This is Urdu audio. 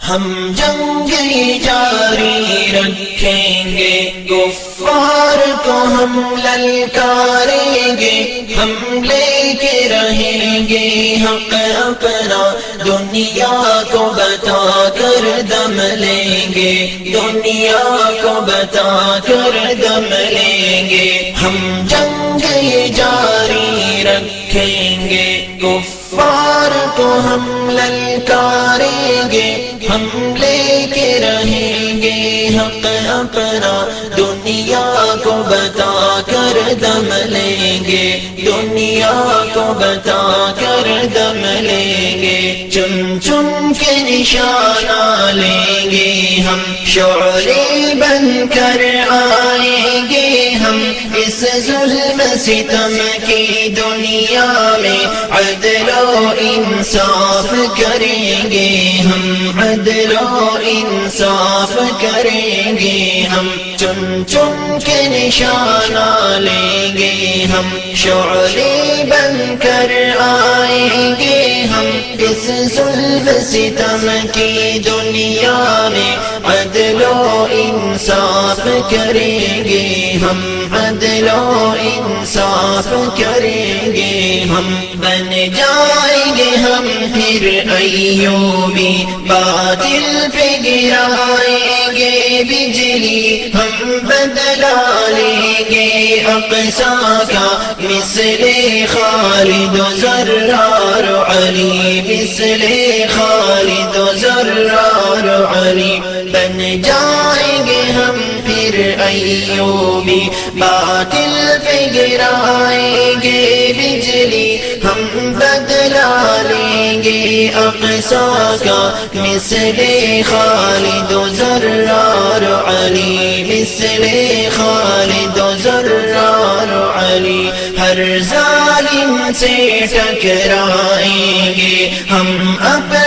ہم جنگ جاری رکھیں گے، کفار کو ہم للکاریں گے، ہم لے کے رہیں گے حق اپنا، دنیا کو بتا کر دم لیں گے، دنیا کو بتا کر دم لیں گے۔ ہم جنگ جاری رکھیں گے، کفار کو ہم للکاریں گے، ہم لے کے رہیں گے حق اپنا، دنیا کو بتا کر دم لیں گے، دنیا کو بتا کر دم لیں گے۔ چن چن کے نشانہ لیں گے ہم، شعلے بن کر آئیں گے ہم، اس ظلم ستم کی دنیا میں عدل و انصاف کریں گے ہم، عدل و انصاف کریں گے ہم۔ چن چن کے نشانہ لیں گے ہم، شعلے بن کر آئیں گے ہم، اس ظلم ستم کی دنیا میں عدل و انصاف کریں گے ہم، عدل و انصاف کریں گے ہم۔ بن جائیں گے ہم پھر ایوبی، باطل پہ گرائیں گے بجلی، ہم بدلا لیں گے اقصیٰ کا، مثل خالد و زرار و علی، مثل خالد و زرار و علی۔ بن جائیں گے ہم پھر ایوبی، باطل پہ گرائیں گے بجلی، ہم بدلا لیں گے اقصیٰ کا، مثل خالد و زرار و علی، مثل خالد و زرار و علی۔ ہر ظالم سے ٹکرائیں گے ہم، اپنے